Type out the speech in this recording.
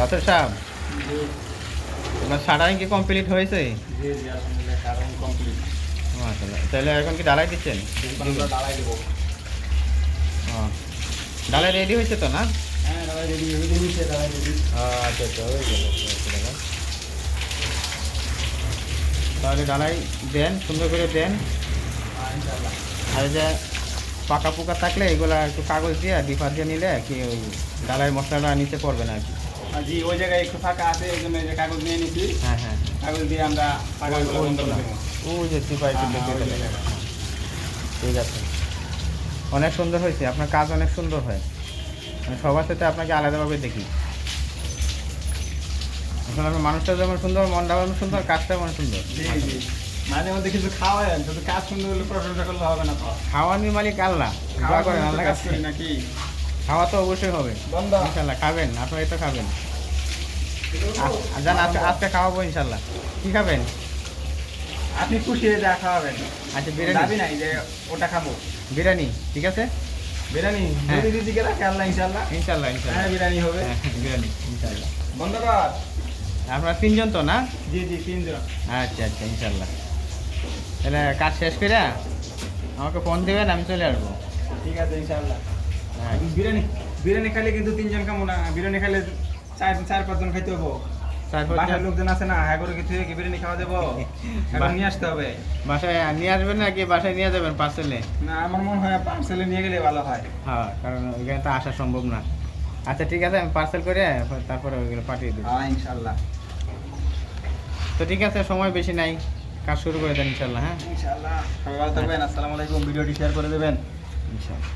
রাসেল সাহেব, আপনার শাটারিং কি কমপ্লিট হয়েছে? জি জি আলহামদুলিল্লাহ কারণ কমপ্লিট। মাশাআল্লাহ। তাহলে এখন কি ঢালাই দিচ্ছেন? আমরা ঢালাই দেবো। ও, ঢালাই রেডি হয়েছে তো না? হ্যাঁ ঢালাই রেডি হয়ে গেছে, ঢালাই রেডি। আচ্ছা আচ্ছা, হয়ে গেল। তাহলে ঢালাই দেন, সুন্দর করে দেন। ইনশাআল্লাহ। আর যে পাকা পোকা থাকলে এগুলা একটু কাগজ দিয়ে ডিফার দিয়ে নিলে কি ওই ঢালাই মশলাটা নিচে পড়বে না আর কি। জি ওই জায়গায় একটু ফাঁকা আছে, এই জন্য এই যে কাগজ নিয়ে নিছি। হ্যাঁ হ্যাঁ, কাগজ দিয়ে আমরা ফাঁকাগুলো বন্ধ করে দেবো। ওই যে টিপাই দেখে দেবেন। ঠিক আছে, অনেক সুন্দর হয়েছে, আপনার কাজ অনেক সুন্দর হয়। মানে সবার সাথে আপনাকে আলাদাভাবে দেখি। এখন আপনার মানুষটা যেমন সুন্দর, মনটা যেমন সুন্দর, কাজটা যেমন সুন্দর। জি জি মাঝে মধ্যে কিছু খাওয়ায়, শুধু কাজ সুন্দর হলে প্রশংসা করলে হবে না তো। খাওয়ানি মালিক আল্লাহ, দোয়া খাওয়া করেন সুন্দর আল্লাহ কাজ কাছে। করি নাকি? খাওয়া তো অবশ্যই হবে বন্ধ। ইনশাল্লাহ, খাবেন আপনারাই তো খাবেন। জান আজকে আজকে খাওয়াবো ইনশাল্লাহ। কি খাবেন? আপনি খুশি হয়ে যা খাওয়াবেন। আচ্ছা দাবি বিরিয়ানি, নাই যে ওটা খাবো। বিরিয়ানি ঠিক আছে। বিরিয়ানি হ্যাঁ। যদি দিদিকে রাখে আল্লাহ ইনশাআল্লাহ। ইনশাল্লাহ হ্যাঁ ইনশাল্লাহ, বিরিয়ানি হবে। হ্যাঁ বিরিয়ানি ইনশাল্লাহ। বন্ধ কর। আপনারা তিনজন তো না? জি জি তিনজন। আচ্ছা আচ্ছা ইনশাল্লাহ। তাহলে কাজ শেষ করে আমাকে ফোন দিবেন, আমি চলে আসবো। ঠিক আছে ইনশাআল্লাহ। হ্যাঁ, বিরিয়ানি বিরিয়ানি খাইলে কিন্তু তিনজন খাবো না, বিরিয়ানি খাইলে চার পাঁচজন খাইতে হবো। তারপর বাসার লোকজন আছে না, হ্যাঁ করে কিছু কি বিরিয়ানি খাওয়া যাবো, এখন নিয়ে আসতে হবে। বাসায় নিয়ে আসবেন নাকি বাসায় নিয়ে যাবেন পার্সেলে? না আমার মনে হয় পার্সেলে নিয়ে গেলে ভালো হয়। হ্যাঁ, কারণ ওইখানে তো আসা সম্ভব না। আচ্ছা ঠিক আছে, আমি পার্সেল করে তারপরে ওইগুলো পাঠিয়ে দেবো। হ্যাঁ ইনশাআল্লাহ। তো ঠিক আছে, সময় বেশি নাই, কাজ শুরু করে দেন ইনশাল্লাহ। হ্যাঁ ইনশাআল্লাহ। সবাই ভালো থাকবেন। আসসালামু আলাইকুম। ভিডিওটি শেয়ার করে দেবেন। ইনশাল্লাহ।